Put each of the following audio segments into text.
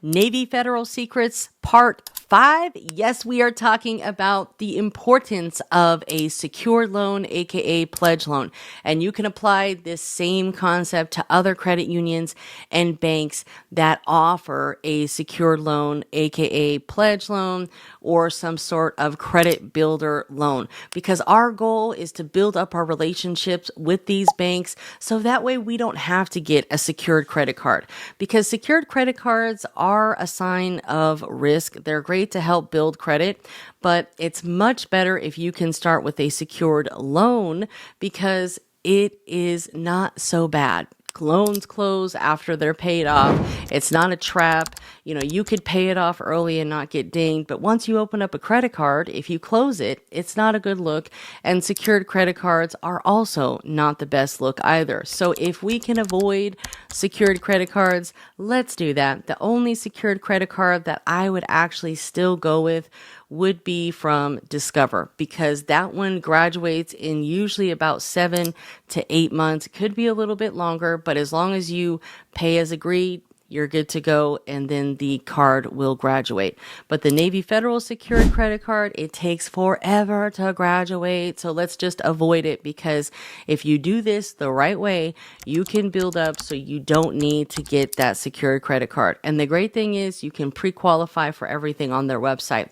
Navy Federal Secrets Part 5. Yes, we are talking about the importance of a secured loan, aka pledge loan. And you can apply this same concept to other credit unions and banks that offer a secured loan, aka pledge loan, or some sort of credit builder loan. Because our goal is to build up our relationships with these banks so that way we don't have to get a secured credit card. Because secured credit cards are a sign of risk. They're great to help build credit, but it's much better if you can start with a secured loan because it is not so bad. Loans close after they're paid off. It's not a trap. You could pay it off early and not get dinged, but once you open up a credit card, if you close it, it's not a good look. And secured credit cards are also not the best look either. So if we can avoid secured credit cards, let's do that. The only secured credit card that I would actually still go with would be from Discover, because that one graduates in usually about 7 to 8 months. It could be a little bit longer, but as long as you pay as agreed, you're good to go, and then the card will graduate. But the Navy Federal Secured Credit Card, it takes forever to graduate, so let's just avoid it, because if you do this the right way, you can build up so you don't need to get that secured credit card. And the great thing is you can pre-qualify for everything on their website.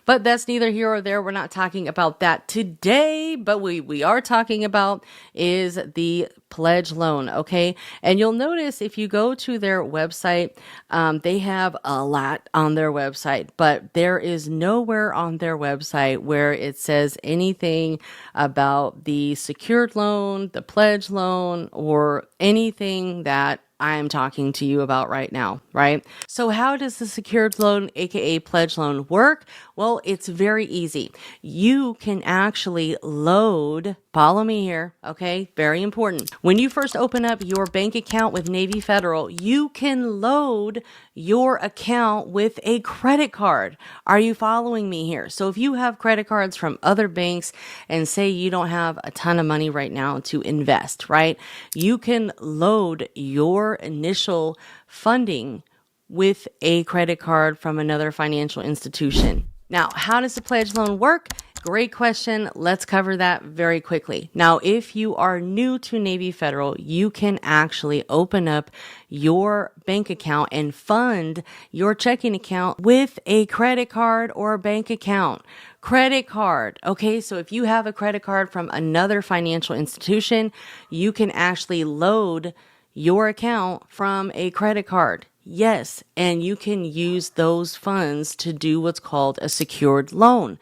But that's neither here or there. We're not talking about that today, but we are talking about is the pledge loan, okay? And you'll notice if you go to their website, they have a lot on their website, but there is nowhere on their website where it says anything about the secured loan, the pledge loan, or anything that I'm talking to you about right now, right? So how does the secured loan, aka pledge loan, work? Well, it's very easy. You can actually load, follow me here, okay? Very important. When you first open up your bank account with Navy Federal, you can load your account with a credit card. Are you following me here? So if you have credit cards from other banks and say you don't have a ton of money right now to invest, right? You can load your initial funding with a credit card from another financial institution. Now, how does the pledge loan work? Great question. Let's cover that very quickly. Now, if you are new to Navy Federal, you can actually open up your bank account and fund your checking account with a credit card or a bank account. Credit card. Okay, so if you have a credit card from another financial institution, you can actually load your account from a credit card. Yes, and you can use those funds to do what's called a secured loan.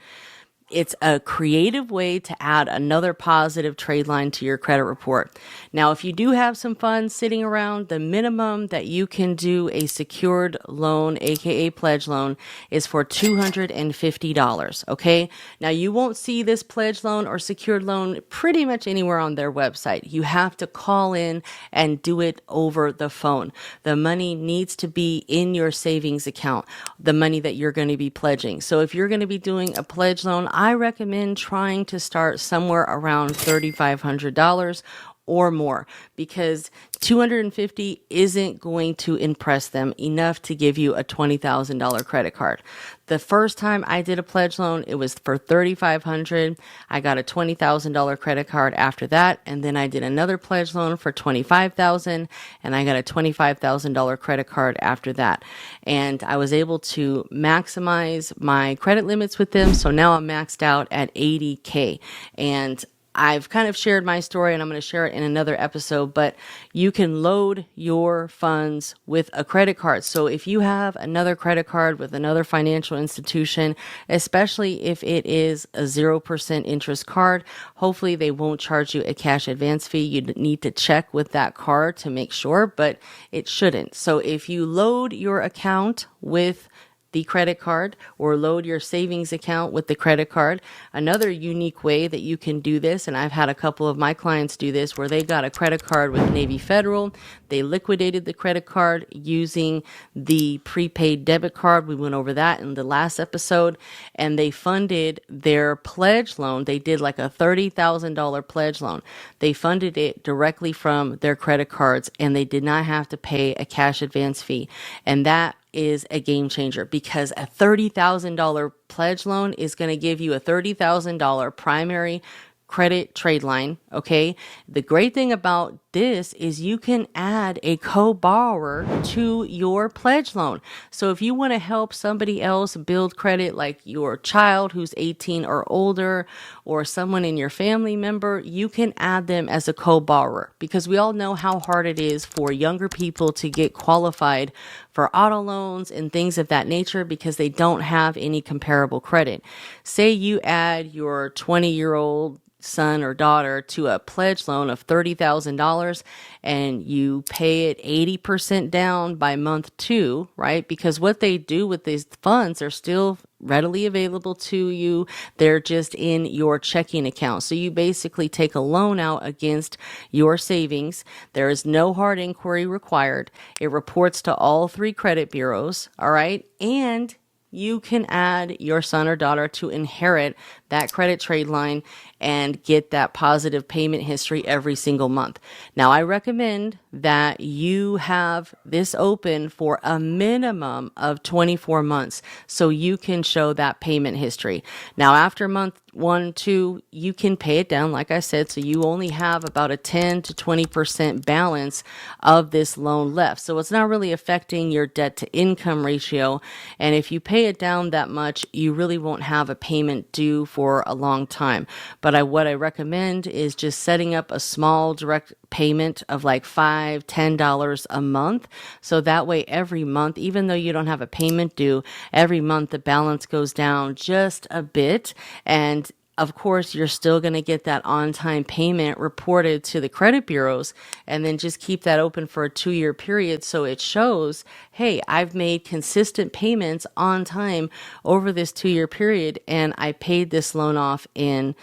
It's a creative way to add another positive trade line to your credit report. Now, if you do have some funds sitting around, the minimum that you can do a secured loan, aka pledge loan, is for $250. Okay. Now, you won't see this pledge loan or secured loan pretty much anywhere on their website. You have to call in and do it over the phone. The money needs to be in your savings account, the money that you're going to be pledging. So if you're going to be doing a pledge loan, I recommend trying to start somewhere around $3,500 or more, because $250 isn't going to impress them enough to give you a $20,000 credit card. The first time I did a pledge loan, it was for $3,500. I got a $20,000 credit card after that, and then I did another pledge loan for $25,000, and I got a $25,000 credit card after that. And I was able to maximize my credit limits with them, so now I'm maxed out at $80K. And I've kind of shared my story, and I'm going to share it in another episode, but you can load your funds with a credit card. So if you have another credit card with another financial institution, especially if it is a 0% interest card, hopefully they won't charge you a cash advance fee. You need to check with that card to make sure, but it shouldn't. So if you load your account with the credit card or load your savings account with the credit card. Another unique way that you can do this, and I've had a couple of my clients do this, where they got a credit card with Navy Federal. They liquidated the credit card using the prepaid debit card. We went over that in the last episode, and they funded their pledge loan. They did like a $30,000 pledge loan. They funded it directly from their credit cards, and they did not have to pay a cash advance fee. And that is a game changer, because a $30,000 pledge loan is going to give you a $30,000 primary credit trade line. Okay. The great thing about this is you can add a co-borrower to your pledge loan. So if you want to help somebody else build credit, like your child who's 18 or older, or someone in your family member, you can add them as a co-borrower, because we all know how hard it is for younger people to get qualified for auto loans and things of that nature because they don't have any comparable credit. Say you add your 20-year-old son or daughter to a pledge loan of $30,000 and you pay it 80% down by month 2, right? Because what they do with these funds are still readily available to you. They're just in your checking account. So you basically take a loan out against your savings. There is no hard inquiry required. It reports to all 3 credit bureaus, all right? And you can add your son or daughter to inherit that credit trade line and get that positive payment history every single month. Now, I recommend that you have this open for a minimum of 24 months so you can show that payment history. Now, after month 1, 2, you can pay it down, like I said, so you only have about a 10 to 20% balance of this loan left. So it's not really affecting your debt to income ratio. And if you pay it down that much, you really won't have a payment due for a long time. But what I recommend is just setting up a small direct payment of like $5, $10 a month. So that way every month, even though you don't have a payment due, every month the balance goes down just a bit. And of course, you're still going to get that on-time payment reported to the credit bureaus, and then just keep that open for a 2-year period so it shows, hey, I've made consistent payments on time over this 2-year period, and I paid this loan off in,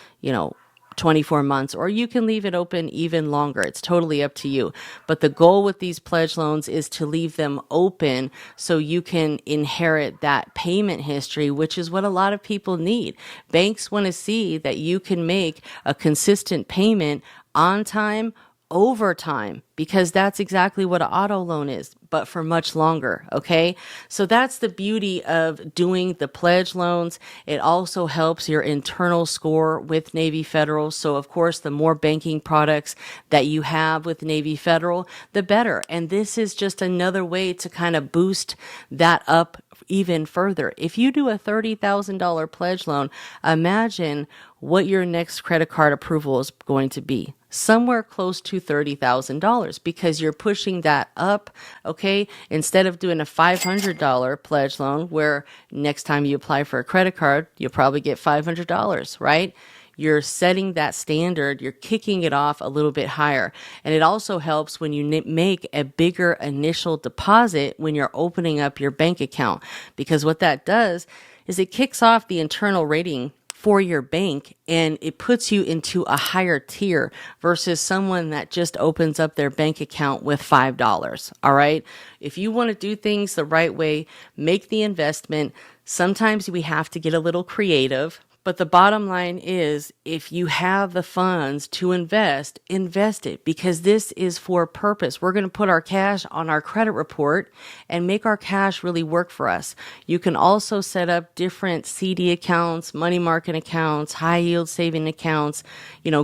24 months, or you can leave it open even longer. It's totally up to you. But the goal with these pledge loans is to leave them open so you can inherit that payment history, which is what a lot of people need. Banks want to see that you can make a consistent payment on time, over time, because that's exactly what an auto loan is, but for much longer. Okay. So that's the beauty of doing the pledge loans. It also helps your internal score with Navy Federal. So of course, the more banking products that you have with Navy Federal, the better. And this is just another way to kind of boost that up even further. If you do a $30,000 pledge loan, imagine what your next credit card approval is going to be. Somewhere close to $30,000, because you're pushing that up. Okay. Instead of doing a $500 pledge loan, where next time you apply for a credit card, you'll probably get $500, right? You're setting that standard, you're kicking it off a little bit higher. And it also helps when you make a bigger initial deposit when you're opening up your bank account, because what that does is it kicks off the internal rating for your bank, and it puts you into a higher tier versus someone that just opens up their bank account with $5. All right. If you want to do things the right way, make the investment. Sometimes we have to get a little creative. But the bottom line is, if you have the funds to invest, invest it, because this is for a purpose. We're going to put our cash on our credit report and make our cash really work for us. You can also set up different CD accounts, money market accounts, high yield saving accounts.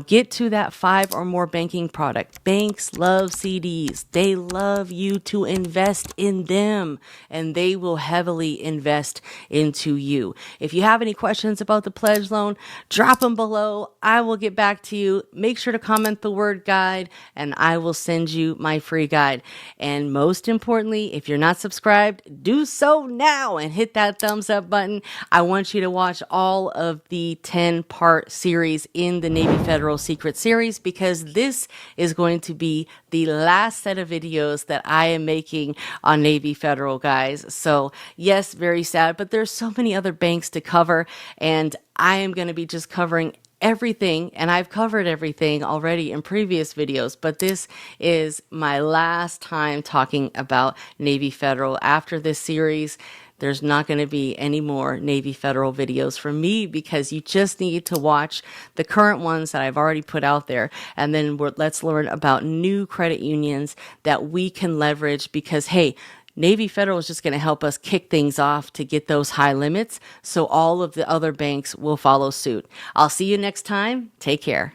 Get to that 5 or more banking product. Banks love CDs. They love you to invest in them, and they will heavily invest into you. If you have any questions about the pledge loan, drop them below. I will get back to you. Make sure to comment the word guide, and I will send you my free guide. And most importantly, if you're not subscribed, do so now and hit that thumbs up button. I want you to watch all of the 10-part series in the Navy Federal Secret series, because this is going to be the last set of videos that I am making on Navy Federal, guys. So yes, very sad, but there's so many other banks to cover, and I am going to be just covering everything, and I've covered everything already in previous videos, but this is my last time talking about Navy Federal. After this series, there's not going to be any more Navy Federal videos from me, because you just need to watch the current ones that I've already put out there. And then let's learn about new credit unions that we can leverage, because, hey, Navy Federal is just going to help us kick things off to get those high limits, so all of the other banks will follow suit. I'll see you next time. Take care.